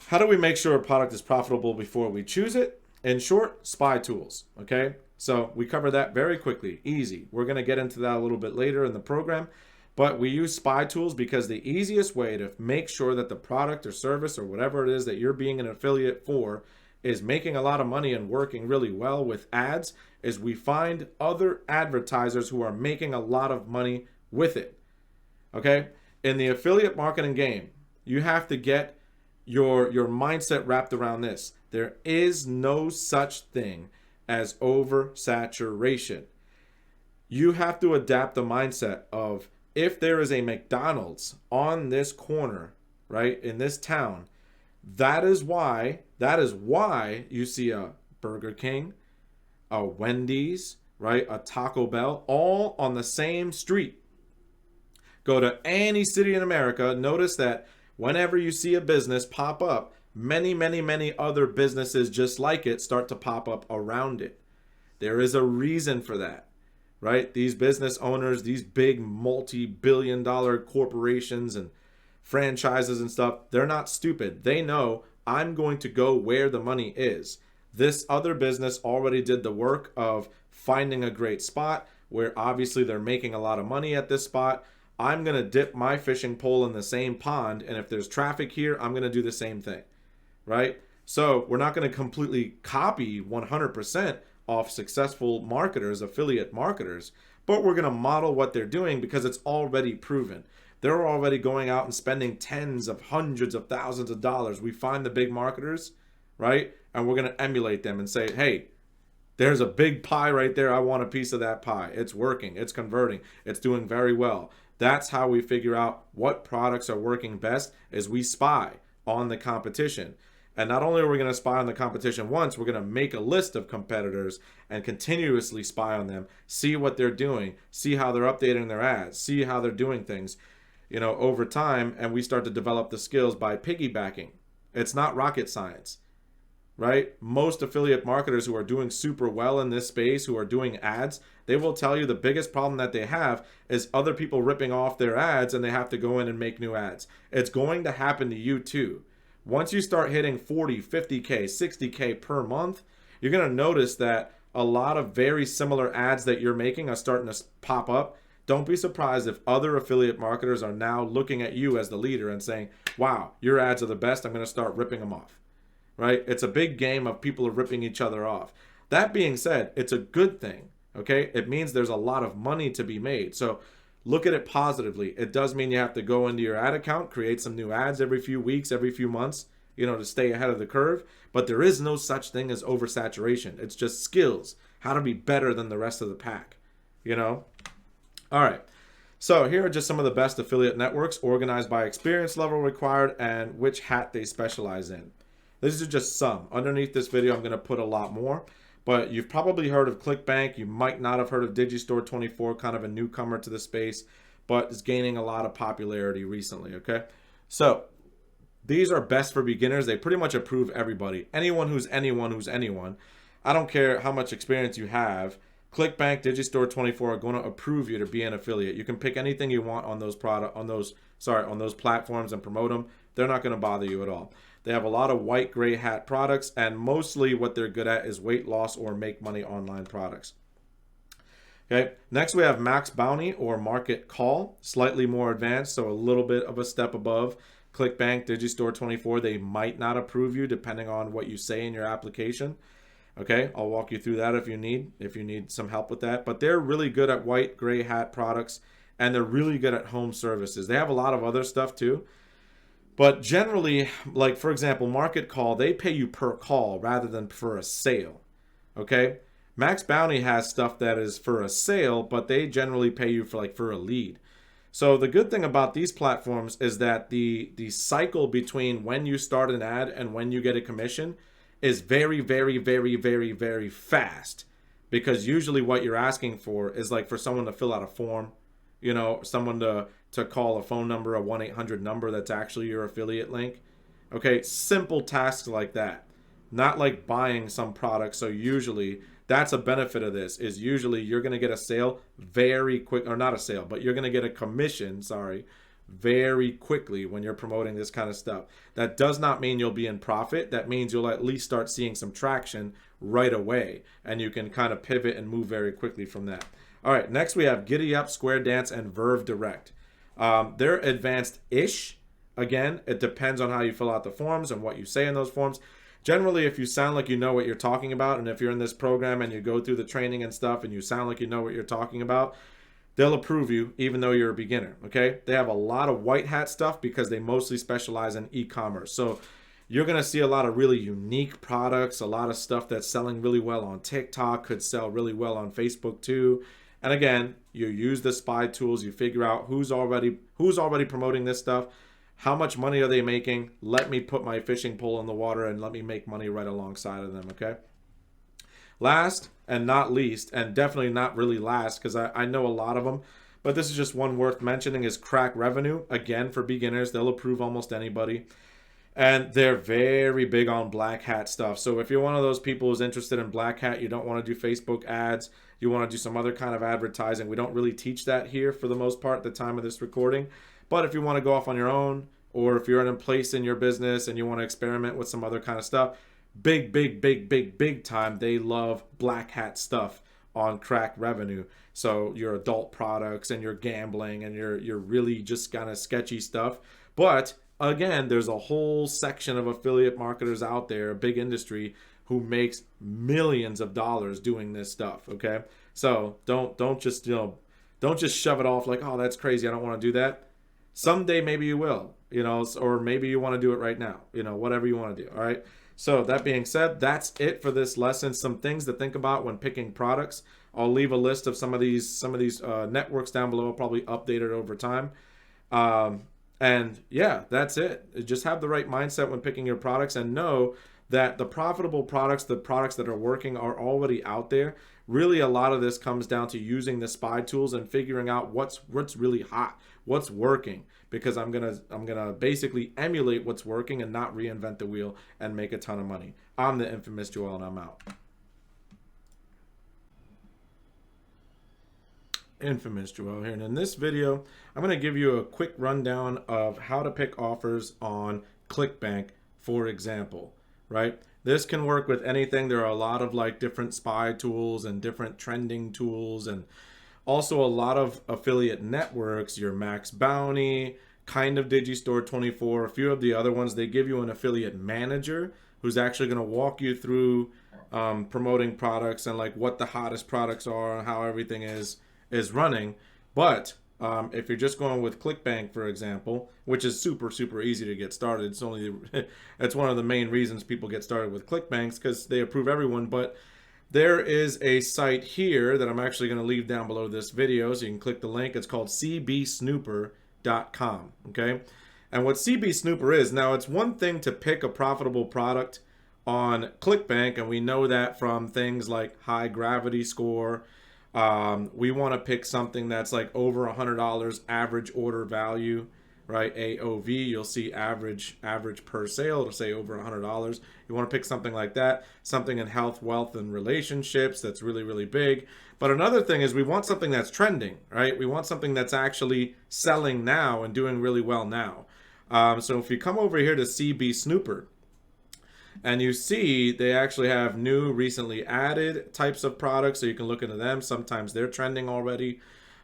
How do we make sure a product is profitable before we choose it? In short, spy tools. Okay? So, we cover that very quickly. Easy. We're going to get into that a little bit later in the program. But we use spy tools because the easiest way to make sure that the product or service or whatever it is that you're being an affiliate for is making a lot of money and working really well with ads is we find other advertisers who are making a lot of money with it. Okay? In the affiliate marketing game, you have to get your mindset wrapped around this. There is no such thing as oversaturation. You have to adapt the mindset of, if there is a McDonald's on this corner, right, in this town, that is why you see a Burger King, a Wendy's, right, a Taco Bell, all on the same street. Go to any city in America, notice that whenever you see a business pop up, many, many, many other businesses just like it start to pop up around it. There is a reason for that. right? These business owners, these big multi-billion-dollar corporations and franchises and stuff, they're not stupid. They know I'm going to go where the money is. This other business already did the work of finding a great spot where obviously they're making a lot of money at this spot. I'm going to dip my fishing pole in the same pond, and if there's traffic here, I'm going to do the same thing, right? So we're not going to completely copy 100% off successful marketers, affiliate marketers, but we're going to model what they're doing because it's already proven. They're already going out and spending tens of hundreds of thousands of dollars. We find the big marketers, right? And we're going to emulate them and say, hey, there's a big pie right there. I want a piece of that pie. It's working. It's converting. It's doing very well. That's how we figure out what products are working best, is we spy on the competition. And not only are we going to spy on the competition once, we're going to make a list of competitors and continuously spy on them, see what they're doing, see how they're updating their ads, see how they're doing things, over time. And we start to develop the skills by piggybacking. It's not rocket science, right? Most affiliate marketers who are doing super well in this space, who are doing ads, they will tell you the biggest problem that they have is other people ripping off their ads and they have to go in and make new ads. It's going to happen to you too. Once you start hitting 40, 50K, 60K per month, you're going to notice that a lot of very similar ads that you're making are starting to pop up. Don't be surprised if other affiliate marketers are now looking at you as the leader and saying, wow, your ads are the best. I'm going to start ripping them off, right? It's a big game of people ripping each other off. That being said, it's a good thing, okay? It means there's a lot of money to be made. So look at it positively. It does mean you have to go into your ad account, create some new ads every few weeks, every few months, to stay ahead of the curve. But there is no such thing as oversaturation. It's just skills, how to be better than the rest of the pack, All right. So here are just some of the best affiliate networks organized by experience level required and which hat they specialize in. These are just some. Underneath this video, I'm going to put a lot more. But you've probably heard of ClickBank. You might not have heard of Digistore24, kind of a newcomer to the space, but is gaining a lot of popularity recently, okay? So these are best for beginners. They pretty much approve everybody. Anyone who's anyone. I don't care how much experience you have. ClickBank, Digistore24 are going to approve you to be an affiliate. You can pick anything you want on those platforms and promote them. They're not going to bother you at all. They have a lot of white gray hat products, and mostly what they're good at is weight loss or make money online products. Okay, next we have Max Bounty or Market Call, slightly more advanced, so a little bit of a step above ClickBank, Digistore24. They might not approve you depending on what you say in your application. Okay, I'll walk you through that if you need some help with that. But they're really good at white gray hat products, and they're really good at home services. They have a lot of other stuff too. But generally, like for example, Market Call, they pay you per call rather than for a sale, okay? Max Bounty has stuff that is for a sale, but they generally pay you for a lead. So the good thing about these platforms is that the cycle between when you start an ad and when you get a commission is very, very, very, very, very fast. Because usually what you're asking for is like for someone to fill out a form, someone to call a phone number, a 1-800 number that's actually your affiliate link. Okay, simple tasks like that. Not like buying some product. So usually that's a benefit of this, is usually you're going to get a sale very quick, or not a sale, but you're going to get a commission, very quickly when you're promoting this kind of stuff. That does not mean you'll be in profit. That means you'll at least start seeing some traction right away, and you can kind of pivot and move very quickly from that. All right, next we have Giddy Up, Square Dance, and Verve Direct. They're advanced-ish. Again, it depends on how you fill out the forms and what you say in those forms. Generally, if you sound like you know what you're talking about, and if you're in this program and you go through the training and stuff and you sound like you know what you're talking about, they'll approve you even though you're a beginner, okay? They have a lot of white hat stuff because they mostly specialize in e-commerce. So you're going to see a lot of really unique products, a lot of stuff that's selling really well on TikTok, could sell really well on Facebook too. And again, you use the spy tools, you figure out who's already promoting this stuff, how much money are they making? Let me put my fishing pole in the water and let me make money right alongside of them, okay? Last and not least, and definitely not really last because I know a lot of them, but this is just one worth mentioning, is Crack Revenue. Again, for beginners, they'll approve almost anybody. And they're very big on black hat stuff. So if you're one of those people who's interested in black hat, you don't want to do Facebook ads, you want to do some other kind of advertising. We don't really teach that here for the most part at the time of this recording. But if you want to go off on your own, or if you're in a place in your business and you want to experiment with some other kind of stuff, big time, they love black hat stuff on crack revenue. So your adult products and your gambling and your really just kind of sketchy stuff. But again, there's a whole section of affiliate marketers out there, a big industry, who makes millions of dollars doing this stuff. Okay, so don't just don't just shove it off like, oh, that's crazy, I don't want to do that. Someday maybe you will, or maybe you want to do it right now, whatever you want to do. All right. So that being said, that's it for this lesson. Some things to think about when picking products. I'll leave a list of some of these networks down below. I'll probably update it over time. And yeah, that's it. Just have the right mindset when picking your products, and know that the profitable products, the products that are working, are already out there. Really, a lot of this comes down to using the SPY tools and figuring out what's really hot, what's working, because I'm gonna basically emulate what's working and not reinvent the wheel and make a ton of money. I'm the infamous Joel, and I'm out. Infamous Joel here, and in this video I'm going to give you a quick rundown of how to pick offers on ClickBank, for example. Right, this can work with anything. There are a lot of like different SPY tools and different trending tools, and also a lot of affiliate networks, your Max Bounty, kind of Digistore 24, a few of the other ones. They give you an affiliate manager who's actually going to walk you through promoting products and like what the hottest products are and how everything is running. But if you're just going with ClickBank, for example, which is super easy to get started, it's one of the main reasons people get started with ClickBanks, because they approve everyone. But there is a site here that I'm actually going to leave down below this video, so you can click the link. It's called cbsnooper.com. Okay, and what CB Snooper is, now it's one thing to pick a profitable product on ClickBank, and we know that from things like high gravity score. We want to pick something that's like over $100 average order value, right? AOV, you'll see average per sale, it'll say over $100. You want to pick something like that, something in health, wealth, and relationships that's really big. But another thing is we want something that's trending, right? We want something that's actually selling now and doing really well now. So if you come over here to CB Snooper, and you see they actually have new, recently added types of products, so you can look into them. Sometimes they're trending already.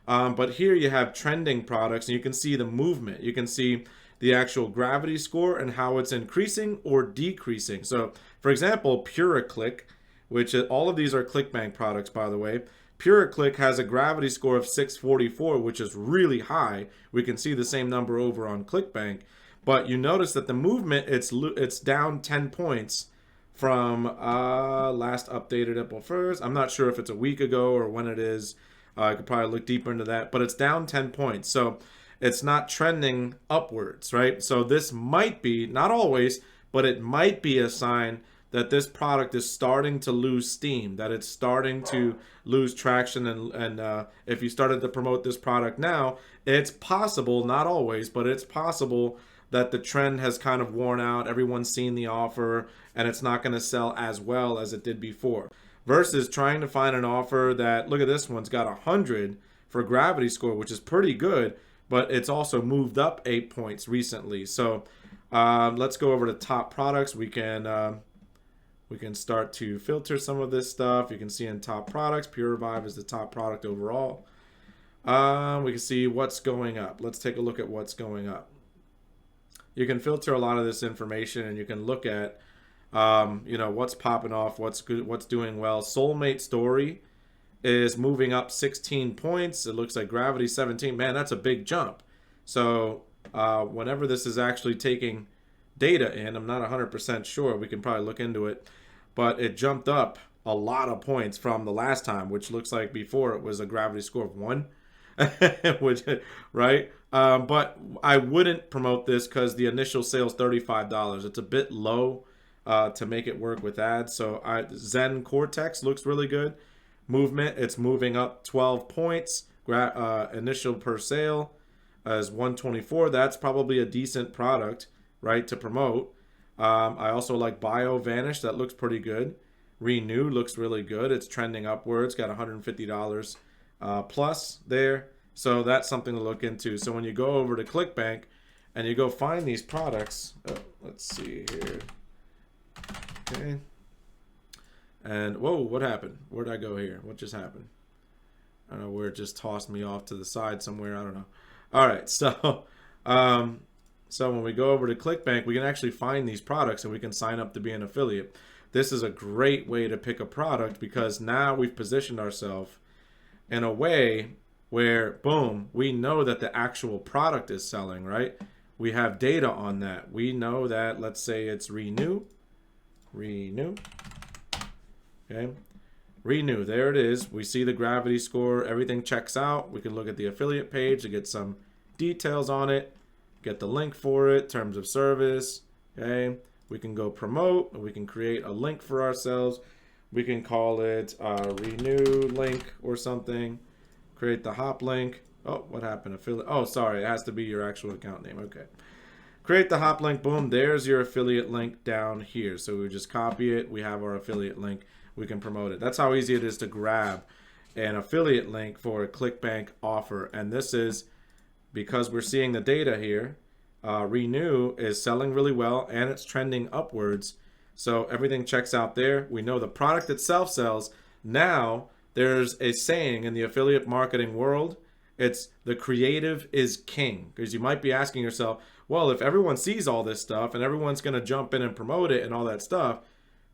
But here you have trending products, and you can see the movement. You can see the actual gravity score and how it's increasing or decreasing. So, for example, PuraClick, which all of these are ClickBank products, by the way. PuraClick has a gravity score of 644, which is really high. We can see the same number over on ClickBank. But you notice that the movement, it's down 10 points from last updated April 1st. I'm not sure if it's a week ago or when it is. I could probably look deeper into that. But it's down 10 points. So it's not trending upwards, right? So this might be, not always, but it might be a sign that this product is starting to lose steam, that it's starting to lose traction. And if you started to promote this product now, it's possible, not always, but it's possible that the trend has kind of worn out. Everyone's seen the offer and it's not going to sell as well as it did before. Versus trying to find an offer that, look at this one's got 100 for gravity score, which is pretty good, but it's also moved up 8 points recently. So let's go over to top products. We can start to filter some of this stuff. You can see in top products, Pure Revive is the top product overall. We can see what's going up. Let's take a look at what's going up. You can filter a lot of this information, and you can look at, what's popping off, what's good, what's doing well. Soulmate Story is moving up 16 points. It looks like Gravity 17. Man, that's a big jump. So whenever this is actually taking data in, I'm not 100% sure. We can probably look into it. But it jumped up a lot of points from the last time, which looks like before it was a Gravity score of 1. Which, right? But I wouldn't promote this because the initial sale is $35. It's a bit low to make it work with ads. So Zen Cortex looks really good. Movement, it's moving up 12 points. Initial per sale is 124. That's probably a decent product, right, to promote. I also like Bio Vanish. That looks pretty good. Renew looks really good. It's trending upwards. Got $150 plus there. So that's something to look into. So when you go over to ClickBank and you go find these products, let's see here. Okay. And whoa, what happened? Where'd I go here? What just happened? I don't know where it just tossed me off to the side somewhere. I don't know. All right, so so when we go over to ClickBank, we can actually find these products and we can sign up to be an affiliate. This is a great way to pick a product because now we've positioned ourselves in a way where, boom, we know that the actual product is selling, right? We have data on that. We know that, let's say it's Renew. Okay. Renew, there it is. We see the gravity score, everything checks out. We can look at the affiliate page to get some details on it, get the link for it, terms of service. Okay, we can go promote, and we can create a link for ourselves. We can call it Renew link or something. Create the hop link. Oh, what happened? Affiliate. Oh, sorry, it has to be your actual account name. Okay. Create the hop link. Boom, there's your affiliate link down here. So we just copy it. We have our affiliate link. We can promote it. That's how easy it is to grab an affiliate link for a ClickBank offer. And this is because we're seeing the data here. Renew is selling really well and it's trending upwards. So everything checks out there. We know the product itself sells. Now there's a saying in the affiliate marketing world. It's the creative is king. Because you might be asking yourself, well, if everyone sees all this stuff and everyone's going to jump in and promote it and all that stuff,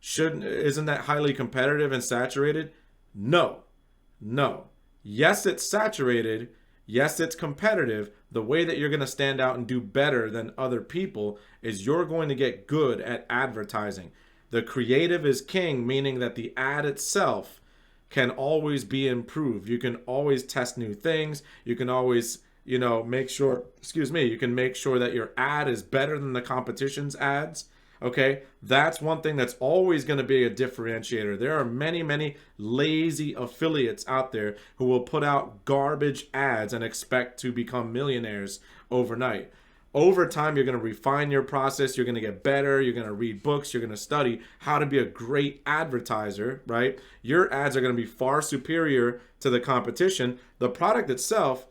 isn't that highly competitive and saturated? No. Yes, it's saturated. Yes, it's competitive. The way that you're going to stand out and do better than other people is you're going to get good at advertising. The creative is king, meaning that the ad itself can always be improved. You can always test new things. You can always, make sure, you can make sure that your ad is better than the competition's ads. Okay, that's one thing that's always going to be a differentiator. There are many lazy affiliates out there who will put out garbage ads and expect to become millionaires overnight. Over time, you're going to refine your process. You're going to get better. You're going to read books. You're going to study how to be a great advertiser, right? Your ads are going to be far superior to the competition. The product itself,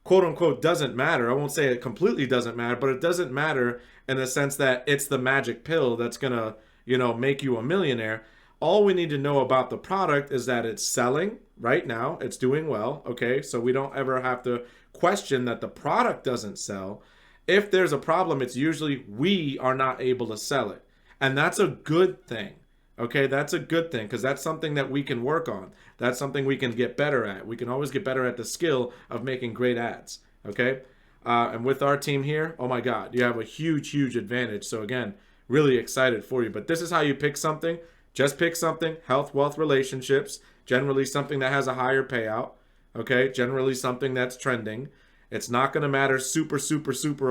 quote unquote, doesn't matter. I won't say it completely doesn't matter, but it doesn't matter in the sense that it's the magic pill that's gonna, make you a millionaire. All we need to know about the product is that it's selling right now. It's doing well. Okay, so we don't ever have to question that the product doesn't sell. If there's a problem, it's usually we are not able to sell it, and that's a good thing. Okay, that's a good thing because that's something that we can work on. That's something we can get better at. We can always get better at the skill of making great ads. Okay, and with our team here, oh my God, you have a huge advantage. So again, really excited for you. But this is how you pick something. Just pick something. Health, wealth, relationships. Generally something that has a higher payout. Okay, generally something that's trending. It's not going to matter super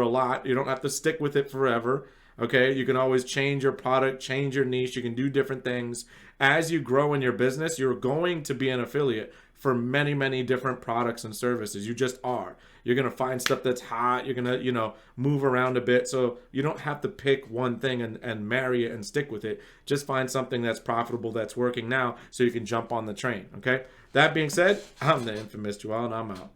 a lot. You don't have to stick with it forever. Okay, you can always change your product, change your niche. You can do different things. As you grow in your business, you're going to be an affiliate for many different products and services. You just are. You're going to find stuff that's hot. You're going to, move around a bit. So you don't have to pick one thing and marry it and stick with it. Just find something that's profitable, that's working now, so you can jump on the train. Okay, that being said, I'm the infamous Joel, and I'm out.